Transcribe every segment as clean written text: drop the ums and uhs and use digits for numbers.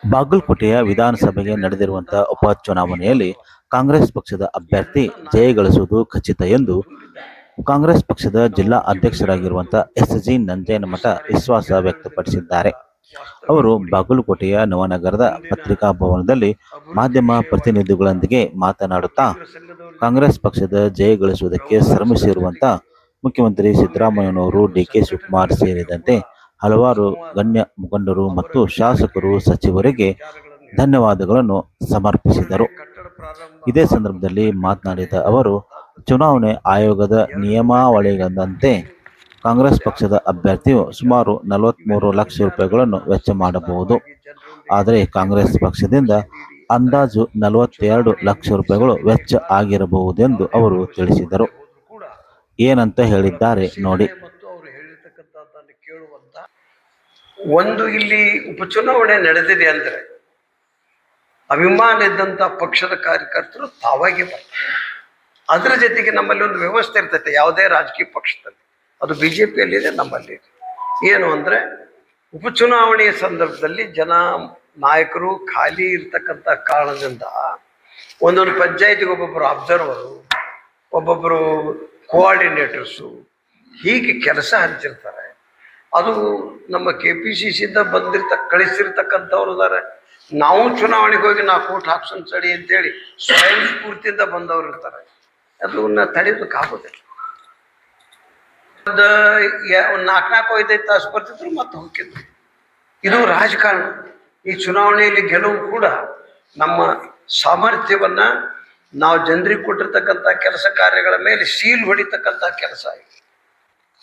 ಬಾಗಲಕೋಟೆಯ ವಿಧಾನಸಭೆಗೆ ನಡೆದಿರುವಂತಹ ಉಪಚುನಾವಣೆಯಲ್ಲಿ ಕಾಂಗ್ರೆಸ್ ಪಕ್ಷದ ಅಭ್ಯರ್ಥಿ ಜಯಗಳಿಸುವುದು ಖಚಿತ ಎಂದು ಕಾಂಗ್ರೆಸ್ ಪಕ್ಷದ ಜಿಲ್ಲಾ ಅಧ್ಯಕ್ಷರಾಗಿರುವಂತಹ ಎಸ್.ಜಿ. ನಂಜೇನಮಠ ವಿಶ್ವಾಸ ವ್ಯಕ್ತಪಡಿಸಿದ್ದಾರೆ. ಅವರು ಬಾಗಲಕೋಟೆಯ ನವನಗರದ ಪತ್ರಿಕಾ ಭವನದಲ್ಲಿ ಮಾಧ್ಯಮ ಪ್ರತಿನಿಧಿಗಳೊಂದಿಗೆ ಮಾತನಾಡುತ್ತಾ ಕಾಂಗ್ರೆಸ್ ಪಕ್ಷದ ಜಯಗಳಿಸುವುದಕ್ಕೆ ಶ್ರಮಿಸಿರುವಂತಹ ಮುಖ್ಯಮಂತ್ರಿ ಸಿದ್ದರಾಮಯ್ಯನವರು, ಡಿ.ಕೆ. ಶಿವಕುಮಾರ್ ಸೇರಿದಂತೆ ಹಲವಾರು ಗಣ್ಯ ಮುಖಂಡರು ಮತ್ತು ಶಾಸಕರು, ಸಚಿವರಿಗೆ ಧನ್ಯವಾದಗಳನ್ನು ಸಮರ್ಪಿಸಿದರು. ಇದೇ ಸಂದರ್ಭದಲ್ಲಿ ಮಾತನಾಡಿದ ಅವರು, ಚುನಾವಣೆ ಆಯೋಗದ ನಿಯಮಾವಳಿಗಳಂತೆ ಕಾಂಗ್ರೆಸ್ ಪಕ್ಷದ ಅಭ್ಯರ್ಥಿಯು ಸುಮಾರು 43 ಲಕ್ಷ ರೂಪಾಯಿಗಳನ್ನು ವೆಚ್ಚ ಮಾಡಬಹುದು. ಆದರೆ ಕಾಂಗ್ರೆಸ್ ಪಕ್ಷದಿಂದ ಅಂದಾಜು 42 ಲಕ್ಷ ರೂಪಾಯಿಗಳು ವೆಚ್ಚ ಆಗಿರಬಹುದೆಂದು ಅವರು ತಿಳಿಸಿದರು. ಏನಂತ ಹೇಳಿದ್ದಾರೆ ನೋಡಿ. ಒಂದು ಇಲ್ಲಿ ಉಪಚುನಾವಣೆ ನಡೆದಿದೆ ಅಂದರೆ ಅಭಿಮಾನ ಇದ್ದಂಥ ಪಕ್ಷದ ಕಾರ್ಯಕರ್ತರು ತಾವಾಗೆ ಬರ್ತಾರೆ. ಅದರ ಜೊತೆಗೆ ನಮ್ಮಲ್ಲಿ ಒಂದು ವ್ಯವಸ್ಥೆ ಇರ್ತೈತೆ, ಯಾವುದೇ ರಾಜಕೀಯ ಪಕ್ಷದಲ್ಲಿ, ಅದು BJPಯಲ್ಲಿದೆ, ನಮ್ಮಲ್ಲಿ ಏನು ಅಂದರೆ ಉಪಚುನಾವಣೆಯ ಸಂದರ್ಭದಲ್ಲಿ ನಾಯಕರು ಖಾಲಿ ಇರ್ತಕ್ಕಂಥ ಕಾರಣದಿಂದ ಒಂದೊಂದು ಪಂಚಾಯತಿಗೆ ಒಬ್ಬೊಬ್ಬರು ಅಬ್ಸರ್ವರು, ಒಬ್ಬೊಬ್ಬರು ಕೋಆರ್ಡಿನೇಟರ್ಸು ಹೀಗೆ ಕೆಲಸ ಹಂಚಿರ್ತಾರೆ. ಅದು ನಮ್ಮ KPCCಯಿಂದ ಕಳಿಸಿರ್ತಕ್ಕಂಥವ್ರು ಇದ್ದಾರೆ. ನಾವು ಚುನಾವಣೆಗೆ ಹೋಗಿ 4 ಓಟ್ ಹಾಕ್ಸೋಣ ತಡಿ ಅಂತೇಳಿ ಸ್ವಯಂ ಸ್ಫೂರ್ತಿಯಿಂದ ಬಂದವರು ಇರ್ತಾರೆ. ಅದನ್ನ ತಡೆಯೋದಕ್ಕಾಗೋದಿಲ್ಲ. ಒಂದು 4-5 ತಾಸು ಬರ್ತಿದ್ರು ಮತ್ತೆ ಹೋಗಿದ್ರು. ಇದು ರಾಜಕಾರಣ. ಈ ಚುನಾವಣೆಯಲ್ಲಿ ಗೆಲುವು ಕೂಡ ನಮ್ಮ ಸಾಮರ್ಥ್ಯವನ್ನ ನಾವು ಜನರಿಗೆ ಕೊಟ್ಟಿರ್ತಕ್ಕಂಥ ಕೆಲಸ ಕಾರ್ಯಗಳ ಮೇಲೆ ಸೀಲ್ ಹೊಡಿತಕ್ಕಂಥ ಕೆಲಸ ಇದೆ.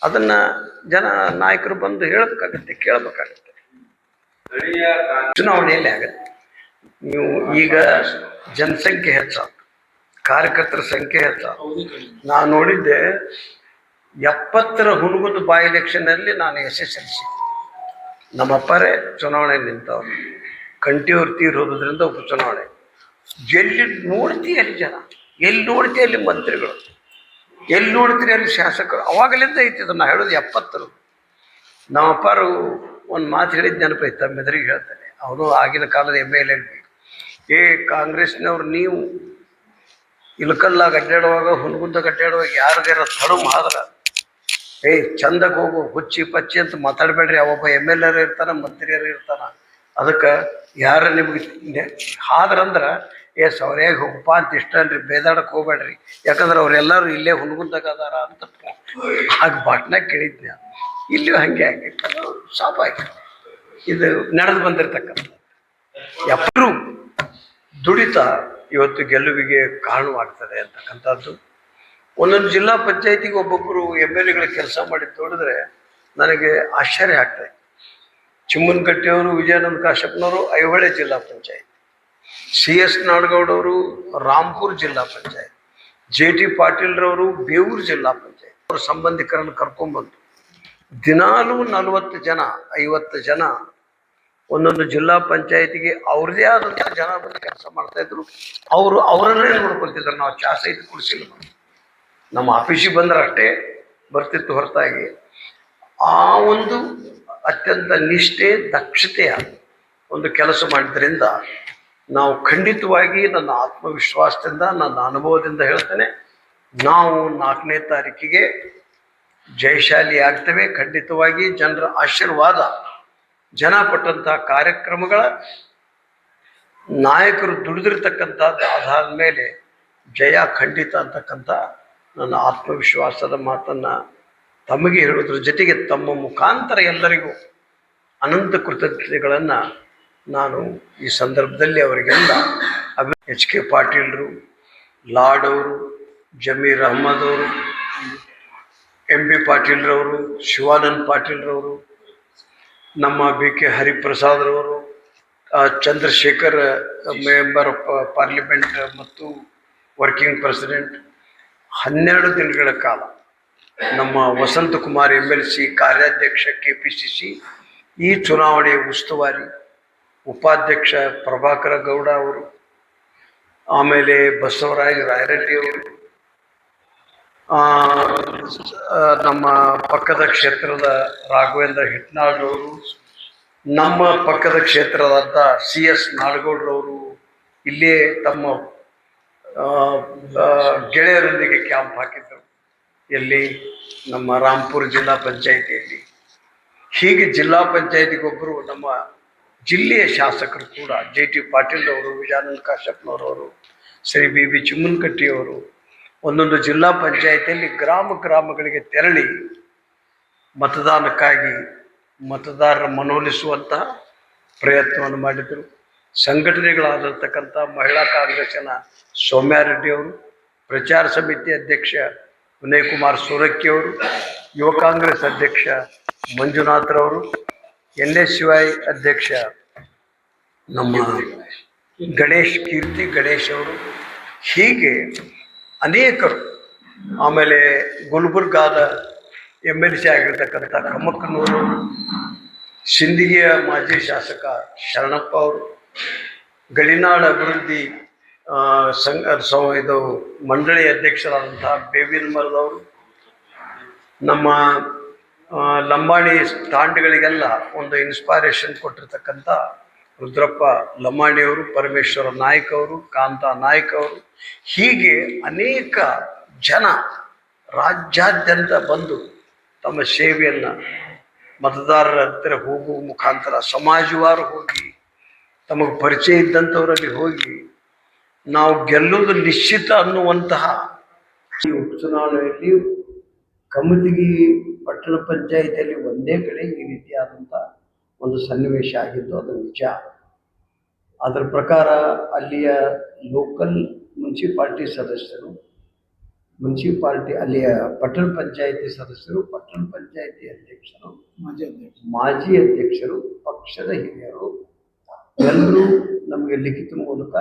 ಅದನ್ನ ನಾಯಕರು ಬಂದು ಹೇಳಬೇಕಾಗತ್ತೆ, ಕೇಳಬೇಕಾಗತ್ತೆ. ಚುನಾವಣೆಯಲ್ಲಿ ಆಗತ್ತೆ. ನೀವು ಈಗ ಜನಸಂಖ್ಯೆ ಹೆಚ್ಚಾಗ, ಕಾರ್ಯಕರ್ತರ ಸಂಖ್ಯೆ ಹೆಚ್ಚಾಗ, ನಾನು ನೋಡಿದ್ದೆ 70ರ ಹುನಗುಂದ ಬೈ ಎಲೆಕ್ಷನ್ನಲ್ಲಿ ನಾನು SSLC, ನಮ್ಮ ಅಪ್ಪರೇ ಚುನಾವಣೆ ನಿಂತವ್ರು. ಕಂಠಿಯವ್ರು ತೀರೋದ್ರಿಂದ ಉಪಚುನಾವಣೆ. ಎಲ್ಲಿ ನೋಡ್ತೀವಿ ಅಲ್ಲಿ ಜನ, ಎಲ್ಲಿ ನೋಡ್ತೀವಿ ಅಲ್ಲಿ ಮಂತ್ರಿಗಳು, ಎಲ್ಲಿ ನೋಡ್ತೀರಿ ಅಲ್ಲಿ ಶಾಸಕರು. ಅವಾಗಲಿಂದ ಐತಿದ್ರು. ನಾ ಹೇಳೋದು 70ರು. ನಮ್ಮ ಅಪ್ಪಾರು ಒಂದು ಮಾತು ಹೇಳಿದ ನೆನಪೈತೆ, ತಮ್ಮೆದುರಿಗೆ ಹೇಳ್ತಾನೆ. ಅವನು ಆಗಿನ ಕಾಲದ MLA. ಕಾಂಗ್ರೆಸ್ನವ್ರು ನೀವು ಇಲ್ಕಲ್ಲಾಗ ಅಡ್ಡಾಡುವಾಗ, ಹುನಗುಂದಾಗ ಅಡ್ಡಾಡುವಾಗ ಯಾರಿಗಾರ ತಡುಮ್ ಆದ್ರೆ ಚಂದಕ್ಕೆ ಹೋಗು, ಹುಚ್ಚಿ ಪಚ್ಚಿ ಅಂತ ಮಾತಾಡಬೇಡ್ರಿ. ಅವೊಬ್ಬ MLA ಇರ್ತಾನ, ಮಂತ್ರಿಯರು ಇರ್ತಾನ. ಅದಕ್ಕೆ ಯಾರು ನಿಮ್ಗೆ ಆದ್ರಂದ್ರೆ ಸೌರ್ಯಾಗ ಹೋಗಪ್ಪ ಅಂತ ಇಷ್ಟ ಅಲ್ರಿ, ಬೇದಾಡಕ್ಕೆ ಹೋಗ್ಬೇಡ್ರಿ, ಯಾಕಂದ್ರೆ ಅವರೆಲ್ಲರೂ ಇಲ್ಲೇ ಹುನಗುಂದಾಗ ಅದಾರ ಅಂತ ಆಗ ಬಾಟ್ನಾಗ ಕೇಳಿದ್ದೆ. ಇಲ್ಲಿಯೂ ಹಾಗೆ ಆಗಿತ್ತು, ಶಾಪ್ ಆಗಿ ಇದು ನಡೆದು ಬಂದಿರತಕ್ಕಂಥ ಎಪ್ಪರು ದುಡಿತ ಇವತ್ತು ಗೆಲುವಿಗೆ ಕಾರಣವಾಗ್ತದೆ ಅಂತಕ್ಕಂಥದ್ದು. ಒಂದೊಂದು ಜಿಲ್ಲಾ ಪಂಚಾಯತಿಗೆ ಒಬ್ಬೊಬ್ಬರು MLAಗಳ ಕೆಲಸ ಮಾಡಿದ್ದು ನೋಡಿದ್ರೆ ನನಗೆ ಆಶ್ಚರ್ಯ ಆಗ್ತದೆ. ಚಿಮ್ಮನಕಟ್ಟಿಯವರು, ವಿಜಯಾನಂದ ಕಾಶ್ಯಪ್ನವರು ಐಹೊಳೆ ಜಿಲ್ಲಾ ಪಂಚಾಯತ್, CS ನಾಡಗೌಡವರು ರಾಂಪುರ್ ಜಿಲ್ಲಾ ಪಂಚಾಯತ್, JT ಪಾಟೀಲ್ರವರು ಬೇವೂರು ಜಿಲ್ಲಾ ಪಂಚಾಯತ್. ಅವ್ರ ಸಂಬಂಧಿಕರನ್ನು ಕರ್ಕೊಂಡ್ಬಂದು ದಿನಾಲೂ 40 ಜನ 50 ಜನ ಒಂದೊಂದು ಜಿಲ್ಲಾ ಪಂಚಾಯತಿಗೆ ಅವ್ರದೇ ಆದಂಥ ಜನ ಬಂದು ಕೆಲಸ ಮಾಡ್ತಾಯಿದ್ರು. ಅವರನ್ನೇ ನೋಡ್ಕೊಳ್ತಿದ್ರು. ನಾವು ಚಾ ಸಹಿತ ಕುಡಿಸಿಲ್ಲ. ನಮ್ಮ ಆಫೀಸಿಗೆ ಬಂದ್ರೆ ಅಷ್ಟೇ ಬರ್ತಿತ್ತು ಹೊರತಾಗಿ ಆ ಒಂದು ಅತ್ಯಂತ ನಿಷ್ಠೆ, ದಕ್ಷತೆಯ ಒಂದು ಕೆಲಸ ಮಾಡಿದ್ರಿಂದ ನಾವು ಖಂಡಿತವಾಗಿ ನನ್ನ ಆತ್ಮವಿಶ್ವಾಸದಿಂದ, ನನ್ನ ಅನುಭವದಿಂದ ಹೇಳ್ತೇನೆ, ನಾವು 4ನೇ ತಾರೀಕಿಗೆ ಜಯಶಾಲಿ ಆಗ್ತೇವೆ. ಖಂಡಿತವಾಗಿ ಜನರ ಆಶೀರ್ವಾದ, ಜನ ಪಟ್ಟಂಥ ಕಾರ್ಯಕ್ರಮಗಳ, ನಾಯಕರು ದುಡಿದಿರ್ತಕ್ಕಂಥದ್ದು ಆಧಾರದ ಮೇಲೆ ಜಯ ಖಂಡಿತ ಅಂತಕ್ಕಂಥ ನನ್ನ ಆತ್ಮವಿಶ್ವಾಸದ ಮಾತನ್ನು ತಮಗೆ ಹೇಳೋದ್ರ ಜೊತೆಗೆ ತಮ್ಮ ಮುಖಾಂತರ ಎಲ್ಲರಿಗೂ ಅನಂತ ಕೃತಜ್ಞತೆಗಳನ್ನು ನಾನು ಈ ಸಂದರ್ಭದಲ್ಲಿ ಅವರಿಗೆಲ್ಲ HK ಪಾಟೀಲ್ರು, ಲಾಡವರು, ಜಮೀರ್ ಅಹ್ಮದ್ ಅವರು, MB ಪಾಟೀಲ್ರವರು, ಶಿವಾನಂದ್ ಪಾಟೀಲ್ರವರು, ನಮ್ಮ BK ಹರಿಪ್ರಸಾದ್ರವರು, ಚಂದ್ರಶೇಖರ್ ಮೆಂಬರ್ ಆಫ್ ಪಾರ್ಲಿಮೆಂಟ್ ಮತ್ತು ವರ್ಕಿಂಗ್ ಪ್ರೆಸಿಡೆಂಟ್, 12 ದಿನಗಳ ಕಾಲ ನಮ್ಮ ವಸಂತಕುಮಾರ್ MLC ಕಾರ್ಯಾಧ್ಯಕ್ಷ KPCC, ಈ ಚುನಾವಣೆಯ ಉಸ್ತುವಾರಿ ಉಪಾಧ್ಯಕ್ಷ ಪ್ರಭಾಕರ ಗೌಡ ಅವರು, ಆಮೇಲೆ ಬಸವರಾಜ ರಾಯರೆಡ್ಡಿ ಅವರು, ನಮ್ಮ ಪಕ್ಕದ ಕ್ಷೇತ್ರದ ರಾಘವೇಂದ್ರ ಹಿಟ್ನಾಳ್ ಅವರು, ನಮ್ಮ ಪಕ್ಕದ ಕ್ಷೇತ್ರದಂಥ CS ನಾಡಗೌಡರವರು ಇಲ್ಲೇ ತಮ್ಮ ಆ, ಆ, ಗೆಳೆಯರೊಂದಿಗೆ ಕ್ಯಾಂಪ್ ಹಾಕಿದ್ದರು. ಎಲ್ಲಿ? ನಮ್ಮ ರಾಂಪುರ ಜಿಲ್ಲಾ ಪಂಚಾಯಿತಿಯಲ್ಲಿ. ಹೀಗೆ ಜಿಲ್ಲಾ ಪಂಚಾಯಿತಿಗೊಬ್ಬರು ನಮ್ಮ ಜಿಲ್ಲೆಯ ಶಾಸಕರು ಕೂಡ JT ಪಾಟೀಲ್ ಅವರು, ವಿಜಯಾನಂದ ಕಾಶ್ಯಪ್ನವರವರು, ಶ್ರೀ BB ಚಿಮ್ಮನಕಟ್ಟಿಯವರು ಒಂದೊಂದು ಜಿಲ್ಲಾ ಪಂಚಾಯಿತಿಯಲ್ಲಿ ಗ್ರಾಮಗಳಿಗೆ ತೆರಳಿ ಮತದಾನಕ್ಕಾಗಿ ಮತದಾರರ ಮನವೊಲಿಸುವಂತಹ ಪ್ರಯತ್ನವನ್ನು ಮಾಡಿದರು. ಸಂಘಟನೆಗಳಾಗಿರ್ತಕ್ಕಂಥ ಮಹಿಳಾ ಕಾಂಗ್ರೆಸ್ಸಿನ ಸೌಮ್ಯಾರೆಡ್ಡಿ ಅವರು, ಪ್ರಚಾರ ಸಮಿತಿ ಅಧ್ಯಕ್ಷ ವಿನಯ್ ಕುಮಾರ್ ಸೂರಕ್ಕಿ ಅವರು, ಯುವ ಕಾಂಗ್ರೆಸ್ ಅಧ್ಯಕ್ಷ ಮಂಜುನಾಥ್ರವರು, NSY ಅಧ್ಯಕ್ಷ ನಮ್ಮ ಕೀರ್ತಿ ಗಣೇಶ್ ಅವರು, ಹೀಗೆ ಅನೇಕರು. ಆಮೇಲೆ ಗುಲ್ಬರ್ಗಾದ MLC ಆಗಿರ್ತಕ್ಕಂಥ ಕಮ್ಮಕ್ಕನವರು, ಸಿಂದಗಿಯ ಮಾಜಿ ಶಾಸಕ ಶರಣಪ್ಪ ಅವರು, ಗಡಿನಾಡ ಅಭಿವೃದ್ಧಿ ಇದು ಮಂಡಳಿ ಅಧ್ಯಕ್ಷರಾದಂತಹ ಬೇವಿನಮರದವರು, ನಮ್ಮ ಲಂಬಾಣಿ ತಾಂಡ್ಗಳಿಗೆಲ್ಲ ಒಂದು ಇನ್ಸ್ಪೈರೇಷನ್ ಕೊಟ್ಟಿರ್ತಕ್ಕಂಥ ರುದ್ರಪ್ಪ ಲಂಬಾಣಿಯವರು, ಪರಮೇಶ್ವರ ನಾಯ್ಕ ಅವರು, ಕಾಂತಾ ನಾಯ್ಕ ಅವರು, ಹೀಗೆ ಅನೇಕ ಜನ ರಾಜ್ಯಾದ್ಯಂತ ಬಂದು ತಮ್ಮ ಸೇವೆಯನ್ನು ಮತದಾರರ ಹತ್ತಿರ ಹೋಗುವ ಮುಖಾಂತರ ಸಮಾಜವಾರು ಹೋಗಿ ತಮಗೆ ಪರಿಚಯ ಇದ್ದಂಥವರಲ್ಲಿ ಹೋಗಿ ನಾವು ಗೆಲ್ಲುವುದು ನಿಶ್ಚಿತ ಅನ್ನುವಂತಹ ಈ ಉಪಚುನಾವಣೆಯಲ್ಲಿ ಕಮತಗಿ ಪಟ್ಟಣ ಪಂಚಾಯಿತಿಯಲ್ಲಿ ಒಂದೇ ಕಡೆ ಈ ರೀತಿಯಾದಂಥ ಒಂದು ಸನ್ನಿವೇಶ ಆಗಿದ್ದು ಅದು ನಿಜ. ಅದರ ಪ್ರಕಾರ ಅಲ್ಲಿಯ ಲೋಕಲ್ ಮುನ್ಸಿಪಾಲ್ಟಿ ಸದಸ್ಯರು, ಅಲ್ಲಿಯ ಪಟ್ಟಣ ಪಂಚಾಯಿತಿ ಸದಸ್ಯರು, ಪಟ್ಟಣ ಪಂಚಾಯಿತಿ ಅಧ್ಯಕ್ಷರು, ಮಾಜಿ ಅಧ್ಯಕ್ಷರು, ಪಕ್ಷದ ಹಿರಿಯರು ಎಲ್ಲರೂ ನಮಗೆ ಲಿಖಿತ ಮೂಲಕ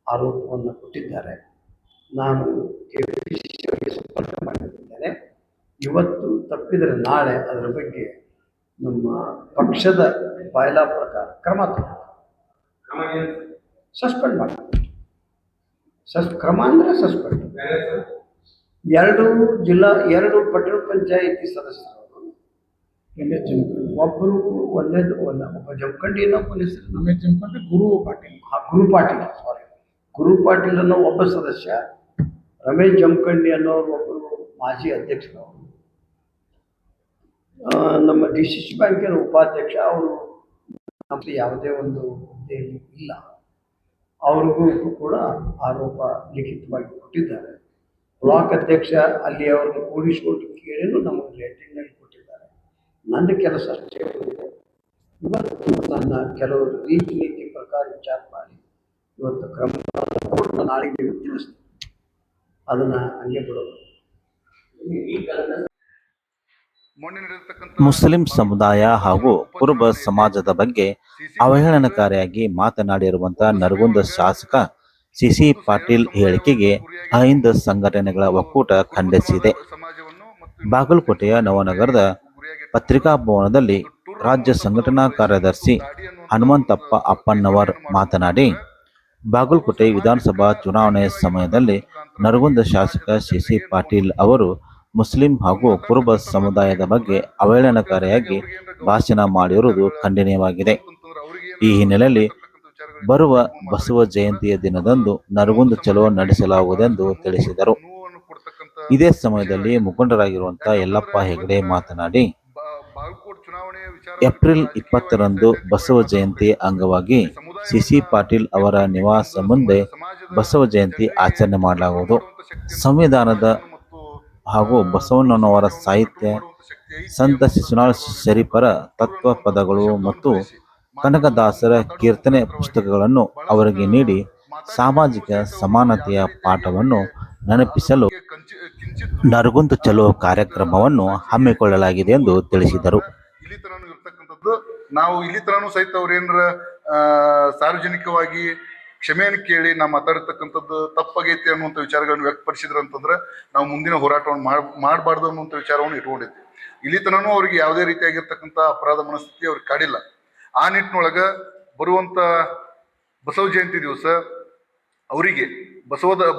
ಆರೋಪವನ್ನು ಕೊಟ್ಟಿದ್ದಾರೆ. ನಾನು KPCC ಸಂಪರ್ಕ ಮಾಡಿದ್ದೇನೆ. ಇವತ್ತು ತಪ್ಪಿದರೆ ನಾಳೆ ಅದರ ಬಗ್ಗೆ ನಮ್ಮ ಪಕ್ಷದ ಬಾಯ್ಲಾ ಪ್ರಕಾರ ಕ್ರಮ ಸಸ್ಪೆಂಡ್ ಮಾಡ್ತಾರೆ. ಕ್ರಮ ಅಂದರೆ ಸಸ್ಪೆಂಡ್. ಎರಡು ಪಟ್ಟಣ ಪಂಚಾಯಿತಿ ಸದಸ್ಯರು, ಒಬ್ಬರು ಒಬ್ಬ ಜಮಖಂಡಿ ಅನ್ನೋ ಹೆಸರು ರಮೇಶ್ ಜಮಖಂಡಿ, ಗುರು ಪಾಟೀಲ್ ಅನ್ನೋ ಒಬ್ಬ ಸದಸ್ಯ, ರಮೇಶ್ ಜಮಖಂಡಿ ಅನ್ನೋರು ಒಬ್ಬರು ಮಾಜಿ ಅಧ್ಯಕ್ಷರು, ನಮ್ಮ DCC ಬ್ಯಾಂಕಿನ ಉಪಾಧ್ಯಕ್ಷ ಅವರು ನಮಗೆ ಯಾವುದೇ ಒಂದು ಹುದ್ದೆಯಲ್ಲಿ ಇಲ್ಲ. ಅವ್ರಿಗೂ ಕೂಡ ಆರೋಪ ಲಿಖಿತವಾಗಿ ಕೊಟ್ಟಿದ್ದಾರೆ. ಬ್ಲಾಕ್ ಅಧ್ಯಕ್ಷ ಅಲ್ಲಿ ಅವ್ರನ್ನ ಕೂಡಿಸಿಕೊಂಡು ಕೇಳಿನೂ ನಮಗೆ ರೇಟಿಂಗ್ನಲ್ಲಿ ಕೊಟ್ಟಿದ್ದಾರೆ. ನನ್ನ ಕೆಲಸ ಅಷ್ಟೇ ಇದೆ. ಇವತ್ತು ನನ್ನ ಕೆಲವು ನೀತಿ ಪ್ರಕಾರ ವಿಚಾರ ಮಾಡಿ ಇವತ್ತು ಕ್ರಮ ನಾಳೆಗೆ ತಿಳಿಸ್ತೀನಿ. ಅದನ್ನು ಹಂಗೆ ಬಿಡೋದು. ಮುಸ್ಲಿಂ ಸಮುದಾಯ ಹಾಗೂ ಕುರುಬ ಸಮಾಜದ ಬಗ್ಗೆ ಅವಹೇಳನಕಾರಿಯಾಗಿ ಮಾತನಾಡಿರುವಂತಹ ನರಗುಂದ ಶಾಸಕ CC ಪಾಟೀಲ್ ಹೇಳಿಕೆಗೆ ಅಹಿಂದ ಸಂಘಟನೆಗಳ ಒಕ್ಕೂಟ ಖಂಡಿಸಿದೆ. ಬಾಗಲಕೋಟೆಯ ನವನಗರದ ಪತ್ರಿಕಾ ಭವನದಲ್ಲಿ ರಾಜ್ಯ ಸಂಘಟನಾ ಕಾರ್ಯದರ್ಶಿ ಹನುಮಂತಪ್ಪ ಅಪ್ಪಣ್ಣವರ್ ಮಾತನಾಡಿ, ಬಾಗಲಕೋಟೆ ವಿಧಾನಸಭಾ ಚುನಾವಣೆ ಸಮಯದಲ್ಲಿ ನರಗುಂದ ಶಾಸಕ CC ಪಾಟೀಲ್ ಅವರು ಮುಸ್ಲಿಂ ಹಾಗೂ ಕುರುಬ ಸಮುದಾಯದ ಬಗ್ಗೆ ಅವಹೇಳನಕಾರಿಯಾಗಿ ಭಾಷಣ ಮಾಡಿರುವುದು ಖಂಡನೀಯವಾಗಿದೆ. ಈ ಹಿನ್ನೆಲೆಯಲ್ಲಿ ಬರುವ ಬಸವ ಜಯಂತಿಯ ದಿನದಂದು ನರಗುಂದ ಚಲೋ ನಡೆಸಲಾಗುವುದೆಂದು ತಿಳಿಸಿದರು. ಇದೇ ಸಮಯದಲ್ಲಿ ಮುಖಂಡರಾಗಿರುವಂತಹ ಯಲ್ಲಪ್ಪ ಹೆಗಡೆ ಮಾತನಾಡಿ, ಏಪ್ರಿಲ್ 20ರಂದು ಬಸವ ಜಯಂತಿ ಅಂಗವಾಗಿ CC ಪಾಟೀಲ್ ಅವರ ನಿವಾಸ ಮುಂದೆ ಬಸವ ಜಯಂತಿ ಆಚರಣೆ ಮಾಡಲಾಗುವುದು. ಸಂವಿಧಾನದ ಹಾಗೂ ಬಸವಣ್ಣನವರ ಸಾಹಿತ್ಯ, ಸಂತ ಶಿಶುನಾಳ ಶರೀಫರ ತತ್ವ ಪದಗಳು ಮತ್ತು ಕನಕದಾಸರ ಕೀರ್ತನೆ ಪುಸ್ತಕಗಳನ್ನು ಅವರಿಗೆ ನೀಡಿ ಸಾಮಾಜಿಕ ಸಮಾನತೆಯ ಪಾಠವನ್ನು ನೆನಪಿಸಲು ನರಗುಂದ ಚಲೋ ಕಾರ್ಯಕ್ರಮವನ್ನು ಹಮ್ಮಿಕೊಳ್ಳಲಾಗಿದೆ ಎಂದು ತಿಳಿಸಿದರು. ನಾವು ಇಲ್ಲಿ ತನೂ ಸಹಿತ ಅವ್ರೇನಾರ ಸಾರ್ವಜನಿಕವಾಗಿ ಕ್ಷಮೆಯನ್ನು ಕೇಳಿ ನಾವು ಮಾತಾಡಿರ್ತಕ್ಕಂಥದ್ದು ತಪ್ಪಾಗೈತಿ ಅನ್ನುವಂಥ ವಿಚಾರಗಳನ್ನು ವ್ಯಕ್ತಪಡಿಸಿದ್ರು ಅಂತಂದ್ರೆ ನಾವು ಮುಂದಿನ ಹೋರಾಟವನ್ನು ಮಾಡಬಾರ್ದು ಅನ್ನುವಂಥ ವಿಚಾರವನ್ನು ಇಟ್ಕೊಂಡಿದ್ವಿ. ಇಲ್ಲಿ ತನೂ ಅವ್ರಿಗೆ ಯಾವುದೇ ರೀತಿಯಾಗಿರ್ತಕ್ಕಂಥ ಅಪರಾಧ ಮನಸ್ಥಿತಿ ಅವ್ರಿಗೆ ಕಾಡಿಲ್ಲ. ಆ ನಿಟ್ಟಿನೊಳಗೆ ಬರುವಂಥ ಬಸವ ಜಯಂತಿ ದಿವಸ ಅವರಿಗೆ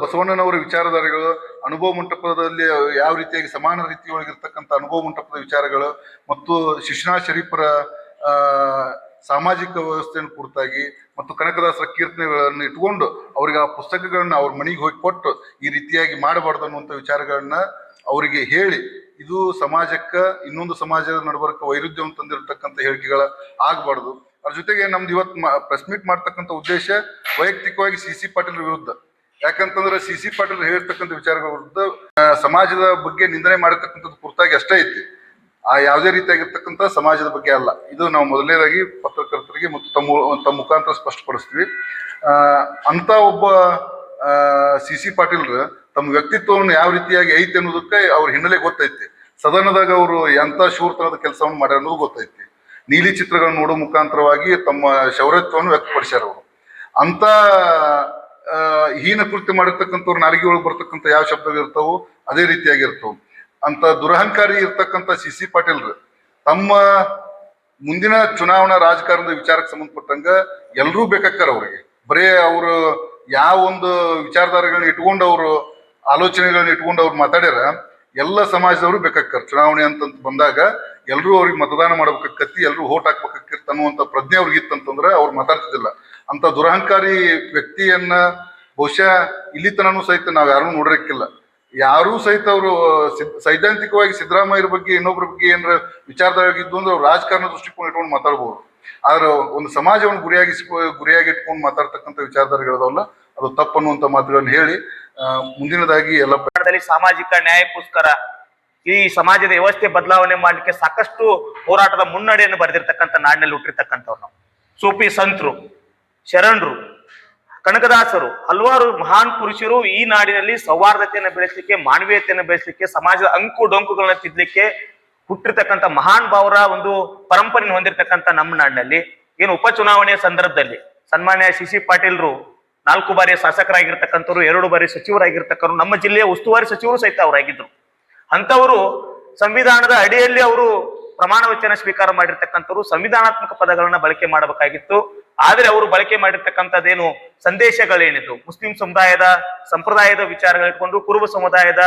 ಬಸವಣ್ಣನವರ ವಿಚಾರಧಾರೆಗಳು, ಅನುಭವ ಮಂಟಪದಲ್ಲಿ ಯಾವ ರೀತಿಯಾಗಿ ಸಮಾನ ರೀತಿಯೊಳಗಿರ್ತಕ್ಕಂಥ ಅನುಭವ ಮಂಟಪದ ವಿಚಾರಗಳು ಮತ್ತು ಶಿಶುನಾಳ ಶರೀಫರ ಸಾಮಾಜಿಕ ವ್ಯವಸ್ಥೆಯನ್ನು ಕುರಿತಾಗಿ ಮತ್ತು ಕನಕದಾಸರ ಕೀರ್ತನೆಗಳನ್ನು ಇಟ್ಕೊಂಡು ಅವ್ರಿಗೆ ಆ ಪುಸ್ತಕಗಳನ್ನ ಅವ್ರ ಮನೆಗೆ ಹೋಗಿ ಕೊಟ್ಟು ಈ ರೀತಿಯಾಗಿ ಮಾಡಬಾರ್ದು ಅನ್ನುವಂಥ ವಿಚಾರಗಳನ್ನ ಅವರಿಗೆ ಹೇಳಿ, ಇದು ಸಮಾಜಕ್ಕೆ ಇನ್ನೊಂದು ಸಮಾಜದ ನಡಬರ್ಕ ವೈರುಧ್ಯವನ್ನು ತಂದಿರತಕ್ಕಂಥ ಹೇಳಿಕೆಗಳ ಆಗಬಾರ್ದು. ಅದ್ರ ಜೊತೆಗೆ ನಮ್ದು ಇವತ್ತು ಪ್ರೆಸ್ ಮೀಟ್ ಮಾಡ್ತಕ್ಕಂಥ ಉದ್ದೇಶ ವೈಯಕ್ತಿಕವಾಗಿ ಸಿ ಪಾಟೀಲ್ ವಿರುದ್ಧ. ಯಾಕಂತಂದ್ರೆ ಸಿ ಪಾಟೀಲ್ ಹೇಳಿರ್ತಕ್ಕಂಥ ವಿಚಾರಗಳ ವಿರುದ್ಧ ಸಮಾಜದ ಬಗ್ಗೆ ನಿಂದನೆ ಮಾಡಿರ್ತಕ್ಕಂಥದ್ದು ಕುರಿತಾಗಿ ಅಷ್ಟೇ ಐತಿ, ಆ ಯಾವುದೇ ರೀತಿಯಾಗಿರ್ತಕ್ಕಂಥ ಸಮಾಜದ ಬಗ್ಗೆ ಅಲ್ಲ. ಇದು ನಾವು ಮೊದಲನೇದಾಗಿ ಪತ್ರಕರ್ತರಿಗೆ ಮತ್ತು ತಮ್ಮ ಮುಖಾಂತರ ಸ್ಪಷ್ಟಪಡಿಸ್ತೀವಿ. ಅಂತ ಒಬ್ಬ ಸಿ ಪಾಟೀಲ್ರು ತಮ್ಮ ವ್ಯಕ್ತಿತ್ವವನ್ನು ಯಾವ ರೀತಿಯಾಗಿ ಐತಿ ಅನ್ನೋದಕ್ಕೆ ಅವ್ರ ಹಿನ್ನೆಲೆ ಗೊತ್ತೈತಿ. ಸದನದಾಗ ಅವರು ಎಂಥ ಶೂರ್ತನದ ಕೆಲಸವನ್ನು ಮಾಡ್ಯಾರ ಅನ್ನೋದು ಗೊತ್ತೈತಿ. ನೀಲಿ ಚಿತ್ರಗಳನ್ನು ನೋಡೋ ಮುಖಾಂತರವಾಗಿ ತಮ್ಮ ಶೌರ್ಯತ್ವವನ್ನು ವ್ಯಕ್ತಪಡಿಸ್ಯಾರ ಅವರು. ಅಂತ ಹೀನ ಕೃತ್ಯ ಮಾಡಿರ್ತಕ್ಕಂಥವ್ರು ನಾಲಿಗೆ ಒಳಗೆ ಬರ್ತಕ್ಕಂಥ ಯಾವ ಶಬ್ದಗಳಿರ್ತಾವೋ ಅದೇ ರೀತಿಯಾಗಿರ್ತಾವ. ಅಂತ ದುರಹಂಕಾರಿ ಇರ್ತಕ್ಕಂಥ ಸಿ ಪಾಟೀಲ್ರು ತಮ್ಮ ಮುಂದಿನ ಚುನಾವಣಾ ರಾಜಕಾರಣದ ವಿಚಾರಕ್ಕೆ ಸಂಬಂಧಪಟ್ಟಂಗ ಎಲ್ಲರೂ ಬೇಕಾಕ್ಕಾರ ಅವ್ರಿಗೆ. ಬರೇ ಅವರು ಯಾವ ಒಂದು ವಿಚಾರಧಾರೆಗಳನ್ನ ಇಟ್ಕೊಂಡು ಅವರು ಆಲೋಚನೆಗಳನ್ನ ಇಟ್ಕೊಂಡು ಅವ್ರು ಮಾತಾಡ್ಯಾರ, ಎಲ್ಲ ಸಮಾಜದವರು ಬೇಕಾಕ್ಕಾರ. ಚುನಾವಣೆ ಅಂತ ಬಂದಾಗ ಎಲ್ಲರೂ ಅವ್ರಿಗೆ ಮತದಾನ ಮಾಡ್ಬೇಕಾಕತಿ, ಎಲ್ಲರೂ ಓಟ್ ಹಾಕ್ಬೇಕಾಕಿರ್ತ ಅನ್ನುವಂಥ ಪ್ರಜ್ಞೆ ಅವ್ರಿಗೆ ಇತ್ತಂತಂದ್ರೆ ಅವ್ರು ಮಾತಾಡ್ತಿದ್ದಿಲ್ಲ. ಅಂತ ದುರಹಂಕಾರಿ ವ್ಯಕ್ತಿಯನ್ನ ಬಹುಶಃ ಇಲ್ಲಿ ತನೂ ಸಹಿತ ನಾವು ಯಾರೂ ನೋಡಿರಕ್ಕಿಲ್ಲ. ಯಾರೂ ಸಹಿತ ಅವರು ಸೈದ್ಧಾಂತಿಕವಾಗಿ ಸಿದ್ದರಾಮಯ್ಯರ ಬಗ್ಗೆ ಇನ್ನೊಬ್ಬರ ಬಗ್ಗೆ ಏನಾರ ವಿಚಾರದಾಗಿದ್ದು ಅಂದ್ರೆ ಅವ್ರು ರಾಜಕಾರಣ ದೃಷ್ಟಿಕೋನ ಇಟ್ಕೊಂಡು ಮಾತಾಡ್ಬೋದು. ಆದ್ರೆ ಒಂದು ಸಮಾಜವನ್ನು ಗುರಿಯಾಗಿ ಇಟ್ಕೊಂಡು ಮಾತಾಡ್ತಕ್ಕಂಥ ವಿಚಾರಧಾರೆಗಳದವಲ್ಲ, ಅದು ತಪ್ಪನ್ನುವಂಥ ಮಾತುಗಳನ್ನು ಹೇಳಿ ಮುಂದಿನದಾಗಿ ಎಲ್ಲ ಸಾಮಾಜಿಕ ನ್ಯಾಯಕ್ಕೋಸ್ಕರ ಈ ಸಮಾಜದ ವ್ಯವಸ್ಥೆ ಬದಲಾವಣೆ ಮಾಡಲಿಕ್ಕೆ ಸಾಕಷ್ಟು ಹೋರಾಟದ ಮುನ್ನಡೆಯನ್ನು ಬರೆದಿರ್ತಕ್ಕಂಥ ನಾಡಿನಲ್ಲಿ ಹುಟ್ಟಿರ್ತಕ್ಕಂಥವ್ರು ನಾವು. ಸೂಫಿ ಸಂತರು, ಶರಣರು, ಕನಕದಾಸರು, ಹಲವಾರು ಮಹಾನ್ ಪುರುಷರು ಈ ನಾಡಿನಲ್ಲಿ ಸೌಹಾರ್ದತೆಯನ್ನು ಬೆಳೆಸಲಿಕ್ಕೆ, ಮಾನವೀಯತೆಯನ್ನು ಬೆಳೆಸಲಿಕ್ಕೆ, ಸಮಾಜದ ಅಂಕು ಡೊಂಕುಗಳನ್ನ ತಿದ್ದಲಿಕ್ಕೆ ಹುಟ್ಟಿರ್ತಕ್ಕಂಥ ಮಹಾನ್ ಭಾವರ ಒಂದು ಪರಂಪರೆಯನ್ನು ಹೊಂದಿರತಕ್ಕಂಥ ನಮ್ಮ ನಾಡಿನಲ್ಲಿ ಏನು ಉಪಚುನಾವಣೆಯ ಸಂದರ್ಭದಲ್ಲಿ ಸನ್ಮಾನ್ಯ ಸಿ ಪಾಟೀಲ್ರು 4 ಬಾರಿ ಶಾಸಕರಾಗಿರ್ತಕ್ಕಂಥವ್ರು, 2 ಬಾರಿ ಸಚಿವರಾಗಿರ್ತಕ್ಕವ್ರು, ನಮ್ಮ ಜಿಲ್ಲೆಯ ಉಸ್ತುವಾರಿ ಸಚಿವರು ಸಹಿತ ಅವರಾಗಿದ್ರು. ಅಂತವರು ಸಂವಿಧಾನದ ಅಡಿಯಲ್ಲಿ ಅವರು ಪ್ರಮಾಣ ವಚನ ಸ್ವೀಕಾರ ಮಾಡಿರ್ತಕ್ಕಂಥವ್ರು ಸಂವಿಧಾನಾತ್ಮಕ ಪದಗಳನ್ನ ಬಳಕೆ ಮಾಡಬೇಕಾಗಿತ್ತು. ಆದ್ರೆ ಅವರು ಬಳಕೆ ಮಾಡಿರ್ತಕ್ಕಂಥದ್ದೇನು ಸಂದೇಶಗಳೇನಿತ್ತು, ಮುಸ್ಲಿಂ ಸಮುದಾಯದ ಸಂಪ್ರದಾಯದ ವಿಚಾರಗಳು ಇಟ್ಕೊಂಡು, ಕುರುಬ ಸಮುದಾಯದ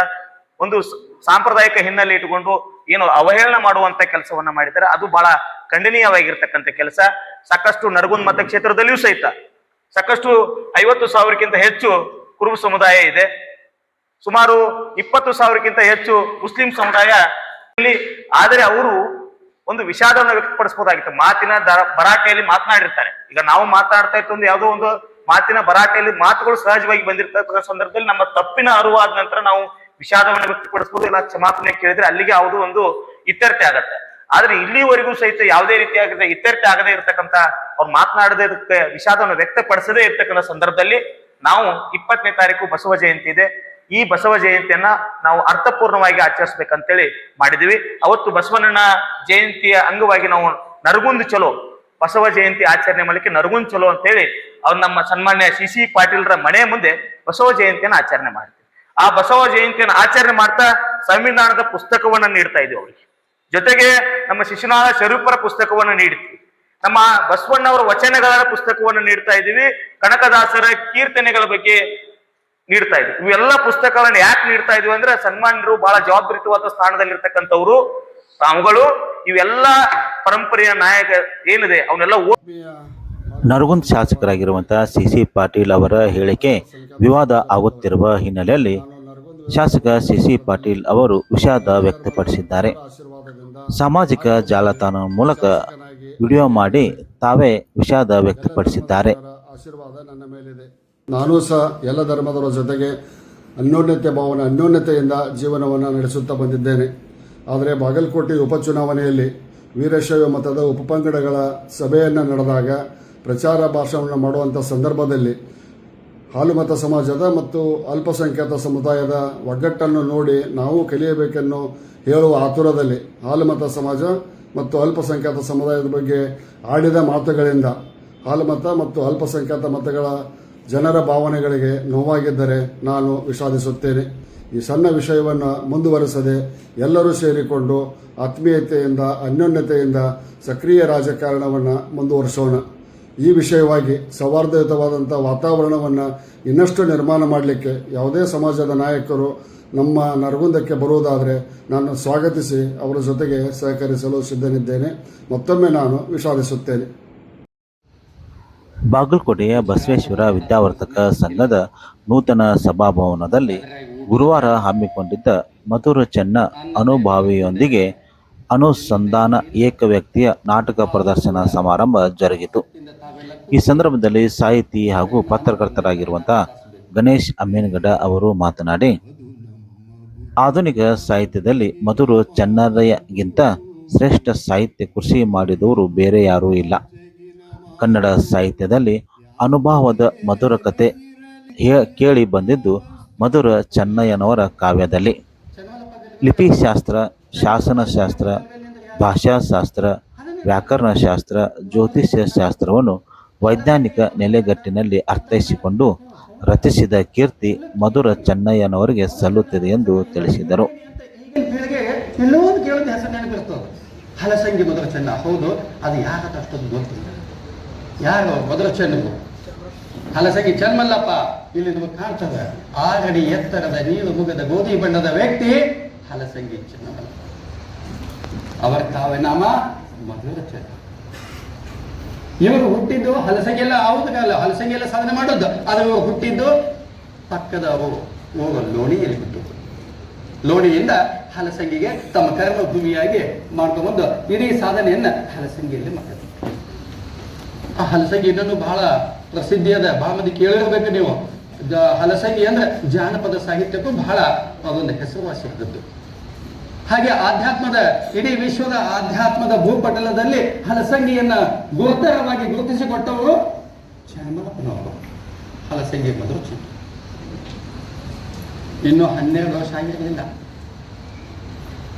ಒಂದು ಸಾಂಪ್ರದಾಯಿಕ ಹಿನ್ನೆಲೆ ಇಟ್ಟುಕೊಂಡು ಏನು ಅವಹೇಳನ ಮಾಡುವಂತ ಕೆಲಸವನ್ನ ಮಾಡಿದ್ದಾರೆ. ಅದು ಬಹಳ ಖಂಡನೀಯವಾಗಿರ್ತಕ್ಕಂಥ ಕೆಲಸ. ಸಾಕಷ್ಟು ನರಗುಂದ್ ಮತಕ್ಷೇತ್ರದಲ್ಲಿಯೂ ಸಹಿತ ಸಾಕಷ್ಟು 50,000ಕ್ಕಿಂತ ಹೆಚ್ಚು ಕುರುಬ ಸಮುದಾಯ ಇದೆ, ಸುಮಾರು 20,000ಕ್ಕಿಂತ ಹೆಚ್ಚು ಮುಸ್ಲಿಂ ಸಮುದಾಯ ಇಲ್ಲಿ. ಆದರೆ ಅವರು ಒಂದು ವಿಷಾದವನ್ನು ವ್ಯಕ್ತಪಡಿಸಬಹುದಾಗಿತ್ತು. ಮಾತಿನ ಭರಾಟೆಯಲ್ಲಿ ಮಾತನಾಡಿರ್ತಾರೆ. ಈಗ ನಾವು ಮಾತನಾಡ್ತಾ ಇತ್ತು ಯಾವುದೋ ಒಂದು ಮಾತಿನ ಭರಾಟೆಯಲ್ಲಿ ಮಾತುಗಳು ಸಹಜವಾಗಿ ಬಂದಿರ್ತಕ್ಕಂಥ ಸಂದರ್ಭದಲ್ಲಿ ನಮ್ಮ ತಪ್ಪಿನ ಅರಿವಾದ ನಂತರ ನಾವು ವಿಷಾದವನ್ನು ವ್ಯಕ್ತಪಡಿಸಬಹುದು, ಇಲ್ಲ ಕ್ಷಮಾಪಣೆ ಕೇಳಿದ್ರೆ ಅಲ್ಲಿಗೆ ಯಾವುದೋ ಒಂದು ಇತ್ಯರ್ಥ ಆಗತ್ತೆ. ಆದ್ರೆ ಇಲ್ಲಿವರೆಗೂ ಸಹಿತ ಯಾವುದೇ ರೀತಿಯಾಗಿದೆ ಇತ್ಯರ್ಥ ಆಗದೆ ಇರ್ತಕ್ಕಂಥ ಅವ್ರು ಮಾತನಾಡದಕ್ಕೆ ವಿಷಾದವನ್ನು ವ್ಯಕ್ತಪಡಿಸದೇ ಇರ್ತಕ್ಕಂಥ ಸಂದರ್ಭದಲ್ಲಿ ನಾವು 20ನೇ ತಾರೀಕು ಬಸವ ಜಯಂತಿ ಇದೆ. ಈ ಬಸವ ಜಯಂತಿಯನ್ನ ನಾವು ಅರ್ಥಪೂರ್ಣವಾಗಿ ಆಚರಿಸ್ಬೇಕಂತೇಳಿ ಮಾಡಿದ್ವಿ. ಅವತ್ತು ಬಸವಣ್ಣನ ಜಯಂತಿಯ ಅಂಗವಾಗಿ ನಾವು ನರಗುಂದ್ ಚಲೋ ಬಸವ ಜಯಂತಿ ಆಚರಣೆ ಮಾಡಲಿಕ್ಕೆ ನರಗುಂದ್ ಚಲೋ ಅಂತೇಳಿ ಅವ್ರು ನಮ್ಮ ಸನ್ಮಾನ್ಯ ಸಿ ಪಾಟೀಲ್ರ ಮನೆ ಮುಂದೆ ಬಸವ ಜಯಂತಿಯನ್ನು ಆಚರಣೆ ಮಾಡ್ತೀವಿ. ಆ ಬಸವ ಜಯಂತಿಯನ್ನು ಆಚರಣೆ ಮಾಡ್ತಾ ಸಂವಿಧಾನದ ಪುಸ್ತಕವನ್ನ ನೀಡ್ತಾ ಇದ್ದೀವಿ ಅವರಿಗೆ. ಜೊತೆಗೆ ನಮ್ಮ ಶಿಶುನಾಳ ಶರೀಫರ ಪುಸ್ತಕವನ್ನು ನೀಡ್ತೀವಿ, ನಮ್ಮ ಬಸವಣ್ಣವರ ವಚನಗಳ ಪುಸ್ತಕವನ್ನು ನೀಡ್ತಾ ಇದ್ದೀವಿ, ಕನಕದಾಸರ ಕೀರ್ತನೆಗಳ ಬಗ್ಗೆ ನೀಡ್ತಾ ಇದ್ವಿ. ಇವೆಲ್ಲ ಪುಸ್ತಕಗಳನ್ನ ಯಾಕೆ ನೀಡ್ತಾ ಇದೀವಿ ಅಂದ್ರೆ ಸನ್ಮಾನ್ಯರು ಬಹಳ ಜವಾಬ್ದಾರಿಯುತವಾದ ಸ್ಥಾನದಲ್ಲಿರ್ತಕ್ಕಂಥವ್ರು ತಾವುಗಳು ಇವೆಲ್ಲ ಪರಂಪರೆಯ ನಾಯಕ ಏನಿದೆ ಅವನ್ನೆಲ್ಲ ನರಗುಂದ್ ಶಾಸಕರಾಗಿರುವಂತಹ ಸಿ ಪಾಟೀಲ್ ಅವರ ಹೇಳಿಕೆ ವಿವಾದ ಆಗುತ್ತಿರುವ ಹಿನ್ನೆಲೆಯಲ್ಲಿ ಶಾಸಕ ಸಿ ಪಾಟೀಲ್ ಅವರು ವಿಷಾದ ವ್ಯಕ್ತಪಡಿಸಿದ್ದಾರೆ. ಸಾಮಾಜಿಕ ಜಾಲತಾಣ ಮೂಲಕ ವಿಡಿಯೋ ಮಾಡಿ ತಾವೇ ವಿಷಾದ ವ್ಯಕ್ತಪಡಿಸಿದ್ದಾರೆ. ಆಶೀರ್ವಾದ ನನ್ನ ಮೇಲಿದೆ. ನಾನು ಸಹ ಎಲ್ಲ ಧರ್ಮದವರ ಜೊತೆಗೆ ಅನ್ಯೋನ್ಯತೆ ಭಾವನೆ ಅನ್ಯೋನ್ಯತೆಯಿಂದ ಜೀವನವನ್ನು ನಡೆಸುತ್ತಾ ಬಂದಿದ್ದೇನೆ. ಆದರೆ ಬಾಗಲಕೋಟೆ ಉಪಚುನಾವಣೆಯಲ್ಲಿ ವೀರಶೈವ ಮತದ ಉಪಪಂಗಡಗಳ ಸಭೆಯನ್ನು ನಡೆದಾಗ ಪ್ರಚಾರ ಭಾಷಣವನ್ನು ಮಾಡುವಂಥ ಸಂದರ್ಭದಲ್ಲಿ ಹಾಲುಮತ ಸಮಾಜದ ಮತ್ತು ಅಲ್ಪಸಂಖ್ಯಾತ ಸಮುದಾಯದ ಒಗ್ಗಟ್ಟನ್ನು ನೋಡಿ ನಾವು ಕಲಿಯಬೇಕೆನ್ನು ಹೇಳುವ ಆತುರದಲ್ಲಿ ಹಾಲುಮತ ಸಮಾಜ ಮತ್ತು ಅಲ್ಪಸಂಖ್ಯಾತ ಸಮುದಾಯದ ಬಗ್ಗೆ ಆಡಿದ ಮಾತುಗಳಿಂದ ಹಾಲುಮತ ಮತ್ತು ಅಲ್ಪಸಂಖ್ಯಾತ ಮತಗಳ ಜನರ ಭಾವನೆಗಳಿಗೆ ನೋವಾಗಿದ್ದರೆ ನಾನು ವಿಷಾದಿಸುತ್ತೇನೆ. ಈ ಸಣ್ಣ ವಿಷಯವನ್ನು ಮುಂದುವರೆಸದೆ ಎಲ್ಲರೂ ಸೇರಿಕೊಂಡು ಆತ್ಮೀಯತೆಯಿಂದ ಅನ್ಯೋನ್ಯತೆಯಿಂದ ಸಕ್ರಿಯ ರಾಜಕಾರಣವನ್ನು ಮುಂದುವರಿಸೋಣ. ಈ ವಿಷಯವಾಗಿ ಸೌಹಾರ್ದಯುತವಾದಂಥ ವಾತಾವರಣವನ್ನು ಇನ್ನಷ್ಟು ನಿರ್ಮಾಣ ಮಾಡಲಿಕ್ಕೆ ಯಾವುದೇ ಸಮಾಜದ ನಾಯಕರು ನಮ್ಮ ನರಗುಂದಕ್ಕೆ ಬರುವುದಾದರೆ ನಾನು ಸ್ವಾಗತಿಸಿ ಅವರ ಜೊತೆಗೆ ಸಹಕರಿಸಲು ಸಿದ್ಧನಿದ್ದೇನೆ. ಮತ್ತೊಮ್ಮೆ ನಾನು ವಿಷಾದಿಸುತ್ತೇನೆ. ಬಾಗಲಕೋಟೆಯ ಬಸವೇಶ್ವರ ವಿದ್ಯಾವರ್ತಕ ಸಂಘದ ನೂತನ ಸಭಾಭವನದಲ್ಲಿ ಗುರುವಾರ ಹಮ್ಮಿಕೊಂಡಿದ್ದ ಮಧುರ ಚೆನ್ನ ಅನುಭಾವಿಯೊಂದಿಗೆ ಅನುಸಂಧಾನ ಏಕವ್ಯಕ್ತಿಯ ನಾಟಕ ಪ್ರದರ್ಶನ ಸಮಾರಂಭ ಜರುಗಿತು. ಈ ಸಂದರ್ಭದಲ್ಲಿ ಸಾಹಿತಿ ಹಾಗೂ ಪತ್ರಕರ್ತರಾಗಿರುವಂತಹ ಗಣೇಶ್ ಅಮ್ಮೇನಗಡ ಅವರು ಮಾತನಾಡಿ, ಆಧುನಿಕ ಸಾಹಿತ್ಯದಲ್ಲಿ ಮಧುರ ಚೆನ್ನಯ್ಯಗಿಂತ ಶ್ರೇಷ್ಠ ಸಾಹಿತ್ಯ ಕೃಷಿ ಮಾಡಿದವರು ಬೇರೆ ಯಾರೂ ಇಲ್ಲ. ಕನ್ನಡ ಸಾಹಿತ್ಯದಲ್ಲಿ ಅನುಭವದ ಮಧುರ ಕತೆ ಕೇಳಿ ಬಂದಿದ್ದು ಮಧುರ ಚೆನ್ನಯ್ಯನವರ ಕಾವ್ಯದಲ್ಲಿ. ಲಿಪಿಶಾಸ್ತ್ರ, ಶಾಸನಶಾಸ್ತ್ರ, ಭಾಷಾಶಾಸ್ತ್ರ, ವ್ಯಾಕರಣಶಾಸ್ತ್ರ, ಜ್ಯೋತಿಷ್ಯ ಶಾಸ್ತ್ರವನ್ನು ವೈಜ್ಞಾನಿಕ ನೆಲೆಗಟ್ಟಿನಲ್ಲಿ ಅರ್ಥೈಸಿಕೊಂಡು ರಚಿಸಿದ ಕೀರ್ತಿ ಮಧುರ ಚೆನ್ನಯ್ಯನವರಿಗೆ ಸಲ್ಲುತ್ತದೆ ಎಂದು ತಿಳಿಸಿದರು. ಎಲ್ಲೋ ಒಂದು ಕೇಳಿದ ಹೆಸರು ನೆನಪಿರ್ತದೆ, ಹಲಸಂಗಿ ಮಧುರ ಚೆನ್ನ. ಹೌದು, ಅದು ಯಾಕಂತ ಅಷ್ಟೊಂದು ಗೊತ್ತಿಲ್ಲ. ಯಾರು ಮಧುರ ಚೆನ್ನದು? ಹಲಸಂಗಿ ಚೆನ್ನಮಲ್ಲಪ್ಪ. ಇಲ್ಲಿ ನಮಗೆ ಕಾಣ್ತದೆ, 6 ಅಡಿ ಎತ್ತರದ ನೀರು ಮುಗದ ಗೋಧಿ ಬಣ್ಣದ ವ್ಯಕ್ತಿ ಹಲಸಂಗಿ ಚೆನ್ನಮಲ್ಲ. ಅವರ ಕಾವ್ಯನಾಮ ಮಧುರ ಚೆನ್ನ. ಇವರು ಹುಟ್ಟಿದ್ದು ಹಲಸಂಗಿಯೆಲ್ಲ ಕಾಲ, ಹಲಸಂಗಿಯೆಲ್ಲ ಸಾಧನೆ ಮಾಡೋದು. ಆದರೆ ಇವರು ಹುಟ್ಟಿದ್ದು ಪಕ್ಕದ ಹೋಗೋ ಲೋಣಿಯಲ್ಲಿ ಹುಟ್ಟಿದ್ದು. ಲೋಣಿಯಿಂದ ಹಲಸಂಗಿಗೆ ತಮ್ಮ ಕರ್ಮಭೂಮಿಯಾಗಿ ಮಾಡ್ಕೊಂಡ್ಬಂದು ಇಡೀ ಸಾಧನೆಯನ್ನ ಹಲಸಂಗಿಯಲ್ಲಿ ಮಾಡಿದ್ರು. ಆ ಹಲಸಂಗಿ ಇನ್ನೂ ಬಹಳ ಪ್ರಸಿದ್ಧಿಯಾದ, ಬಹಳ ಮಂದಿ ಕೇಳಿರ್ಬೇಕು ನೀವು. ಹಲಸಂಗಿ ಅಂದ್ರೆ ಜಾನಪದ ಸಾಹಿತ್ಯಕ್ಕೂ ಬಹಳ ಅದೊಂದು ಹೆಸರುವಾಸಿಯಾದದ್ದು. ಹಾಗೆ ಆಧ್ಯಾತ್ಮದ, ಇಡೀ ವಿಶ್ವದ ಆಧ್ಯಾತ್ಮದ ಭೂಪಟಲದಲ್ಲಿ ಹಲಸಂಗಿಯನ್ನ ಗೋಚರವಾಗಿ ಗುರುತಿಸಿಕೊಟ್ಟವರು ಚೆನ್ನಮಲ್ಲಪ್ಪನವರು. ಹಲಸಂಗಿ ಮಧುರ ಚೆನ್ನ. ಇನ್ನೂ 12 ವರ್ಷ ಆಗಿರಲಿಲ್ಲ,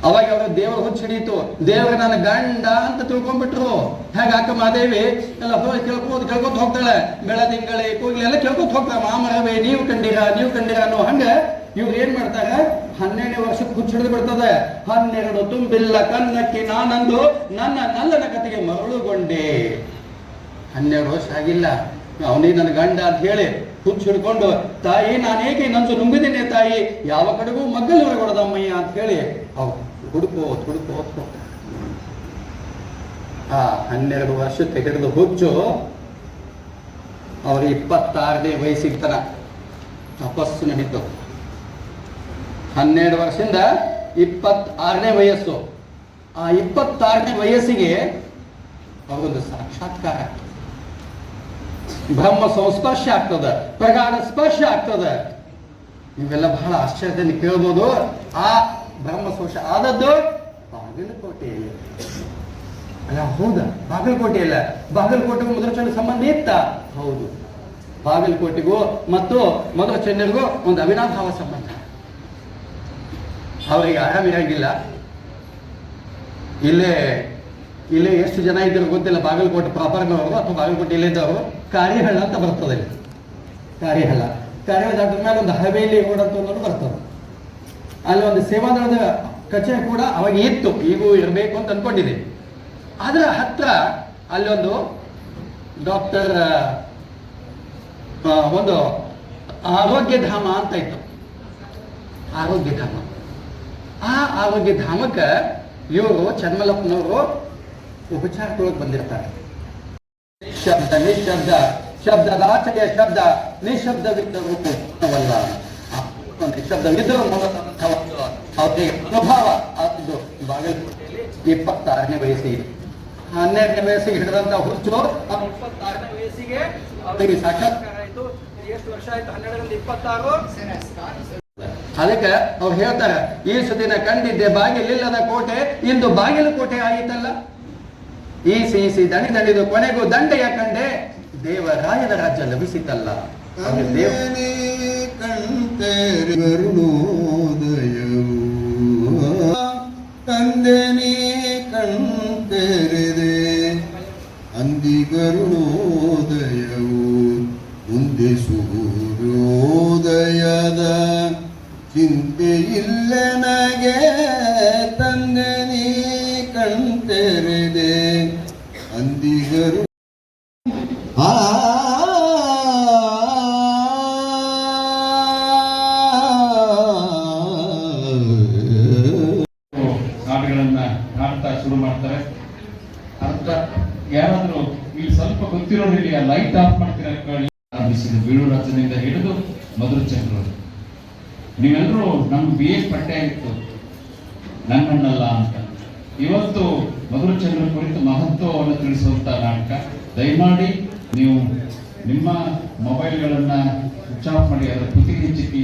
ಅವಾಗ ಅವರ ದೇವರ ಹುಚ್ಚು ಹಿಡಿಯಿತು. ದೇವರ ನನ್ನ ಗಂಡ ಅಂತ ತಿಳ್ಕೊಂಡ್ಬಿಟ್ರು. ಹೇಗೆ ಅಕ್ಕ ಮಾದೇವಿ ಎಲ್ಲ ಹೋಗಿ ಕೇಳ್ಕೋತ ಹೋಗ್ತಾಳೆ. ಬೆಳದಿಂಗಳೇ ಕೂಗ್ಲಿ ಎಲ್ಲ ಕೇಳ್ಕೊತ ಹೋಗ್ತಾಳೆ. ಮಾಮರವೇ ನೀವು ಕಂಡೀರ ಅನ್ನೋ ಹಂಗ ಇವ್ರು ಏನ್ ಮಾಡ್ತಾರೆ, 12ನೇ ವರ್ಷಕ್ಕೆ ಹುಚ್ಚು ಹಿಡಿದು ಬಿಡ್ತದೆ. 12 ತುಂಬಿಲ್ಲ ಕನ್ನಕ್ಕೆ ನಾನಂದು ನನ್ನ ನಲ್ಲನ ಕತೆಗೆ ಮರಳುಗೊಂಡೆ. 12 ವರ್ಷ ಆಗಿಲ್ಲ, ಅವನೇ ನನ್ನ ಗಂಡ ಅಂತ ಹೇಳಿ ಹುಚ್ಚು ಹಿಡ್ಕೊಂಡು, ತಾಯಿ ನಾನೇಕೆ ನಂದು ನುಂಗಿದ್ದೇನೆ ತಾಯಿ, ಯಾವ ಕಡೆಗೂ ಮಗ್ಗಲು ಹೊರಗೊಡದಮ್ಮಯ್ಯ ಅಂತ ಹೇಳಿ ಅವ್ರು ಹುಡುಕೋತ್ ಆ 12 ವರ್ಷಕ್ಕೆ ಹಿಡಿದು ಹುಚ್ಚು ಅವ್ರ 26ನೇ ವಯಸ್ಸಿಗೆ ತನ ತಪಸ್ಸು ನಡೀತು. 12 ವರ್ಷದಿಂದ 26ನೇ ವಯಸ್ಸು. ಆ 26ನೇ ವಯಸ್ಸಿಗೆ ಅವ್ರಿಗೊಂದು ಸಾಕ್ಷಾತ್ಕಾರ, ಬ್ರಹ್ಮ ಸಂಸ್ಪರ್ಶ ಆಗ್ತದೆ, ಪ್ರಗಾಢ ಸ್ಪರ್ಶ ಆಗ್ತದೆ. ಇವೆಲ್ಲ ಬಹಳ ಆಶ್ಚರ್ಯದಿಂದ ಕೇಳ್ಬೋದು. ಆ ಬ್ರಹ್ಮ ಸ್ಪರ್ಶ ಆದದ್ದು ಬಾಗಲಕೋಟೆಯಲ್ಲಿ. ಅಲ್ಲ, ಹೌದಾ? ಬಾಗಲಕೋಟೆಯಲ್ಲ, ಬಾಗಲಕೋಟೆಗೂ ಮಧುರ ಚೆನ್ನ ಸಂಬಂಧ ಇತ್ತ? ಹೌದು, ಬಾಗಲಕೋಟೆಗೂ ಮತ್ತು ಮಧುರ ಚೆನ್ನರಿಗೂ ಒಂದು ಅವಿನಾಭಾವ ಸಂಬಂಧ. ಅವರಿಗೆ ಆರಾಮಿರಂಗಿಲ್ಲ. ಇಲ್ಲೇ ಎಷ್ಟು ಜನ ಇದ್ರು ಗೊತ್ತಿಲ್ಲ, ಬಾಗಲಕೋಟೆ ಪ್ರಾಪರ್ನವರು ಅಥವಾ ಬಾಗಲಕೋಟೆ ಇಲ್ಲಿದ್ದವರು. ಕಾರಿಹಳ್ಳ ಅಂತ ಬರ್ತದೆ ಇಲ್ಲಿ. ಕಾರಿಹಳ್ಳ ದಾಟಿದ ಮೇಲೆ ಒಂದು ಹವೇಲಿ ರೋಡ್ ಅಂತ ಒಂದು ಬರ್ತದೆ. ಅಲ್ಲಿ ಒಂದು ಸೇವಾದಳದ ಕಚೇರಿ ಕೂಡ ಅವಾಗ ಇತ್ತು, ಈಗೂ ಇರಬೇಕು ಅಂತ ಅನ್ಕೊಂಡಿದೆ. ಅದರ ಹತ್ರ ಅಲ್ಲೊಂದು ಡಾಕ್ಟರ್ ಒಂದು ಆರೋಗ್ಯಧಾಮ ಅಂತ ಇತ್ತು. ಆರೋಗ್ಯಧಾಮ. ಆ ಆರೋಗ್ಯಧಾಮಕ್ಕೆ ಇವರು ಚೆನ್ನಮಲ್ಲಪ್ಪನವರು ಉಪಚಾರದೊಳಗೆ ಬಂದಿರ್ತಾರೆ. ಶಬ್ದ ನಿಶಬ್ದ, ಶಬ್ದದಾಚೆಯ ಶಬ್ದ, ನಿಶಬ್ದವಿದ್ದ ರೂಪವಲ್ಲ. ಶಬ್ದವಿದ್ದರೂ ಅವರಿಗೆ ಅನುಭವ ಆಗ್ತಿದ್ದು. ಬಾಗಲಕೋಟೆಯಲ್ಲಿ 26ನೇ ವಯಸ್ಸಿಗೆ, 12ನೇ ವಯಸ್ಸಿಗೆ ಹಿಡಿದಂತ ಹುಚ್ಚು 26ನೇ ವಯಸ್ಸಿಗೆ ಅವರಿಗೆ ಸಾಕ್ಷಾತ್ಕಾರ ಆಯಿತು. ಎಷ್ಟು ವರ್ಷ ಆಯ್ತು? 12ರಿಂದ 26. ಅದಕ್ಕೆ ಅವ್ರು ಹೇಳ್ತಾರೆ, ಈ ಸುದಿನ ಕಂಡಿದ್ದೆ ಬಾಗಿಲಿಲ್ಲದ ಕೋಟೆ, ಇಂದು ಬಾಗಿಲುಕೋಟೆ ಆಯಿತಲ್ಲ. ಈ ಸಿಹಿಸಿ ದಣಿದು ಕೊನೆಗೂ ದಂಡೆಯ ಕಂಡೆ, ದೇವರಾಯನ ರಾಜ್ಯ ಲಭಿಸಿತಲ್ಲ. ತಂದೆನೇ ಕಣ್ತೆರೆದೆ ಅಂದಿಗರುಣೋದಯವು ಮುಂದೆ ಸೂರ್ಯೋದಯದ ಚಿಂತೆ ಇಲ್ಲ ನಗೆ. ತಂದೆನೇ ಕಣ್ತೆರೆದೆ ಅಂದಿಗರು ನಾಟುಗಳನ್ನ ನಾಡ್ತಾ ಶುರು ಮಾಡ್ತಾರೆ. ಅಂತ ಯಾರಾದ್ರೂ ಇಲ್ಲಿ ಸ್ವಲ್ಪ ಗೊತ್ತಿರೋರು ಇಲ್ಲಿ ಆ ಲೈಟ್ ಆಫ್ ಮಾಡ್ತೀರ ಆರಂಭಿಸಿದ ಬೀಳು ರಚನೆಯಿಂದ ಹಿಡಿದು ಮಧುರಚಂದ್ರ. ನೀವೆಲ್ಲರೂ ನಮ್ಮ ಬಿ ಎ ಪಠ್ಯ ಆಗಿತ್ತು ನನ್ನನ್ನಲ್ಲ ಅಂತ. ಇವತ್ತು ಮಧುರಚಂದ್ರ ಕುರಿತು ಮಹತ್ವವನ್ನು ತಿಳಿಸುವಂತ ನಾಟಕ. ದಯಮಾಡಿ ನೀವು ನಿಮ್ಮ ಮೊಬೈಲ್ಗಳನ್ನ ಸ್ವಿಚ್ ಆಫ್ ಮಾಡಿ ಅದರ ಕುತ್ತಿಗೆ ಚಿಕ್ಕಿ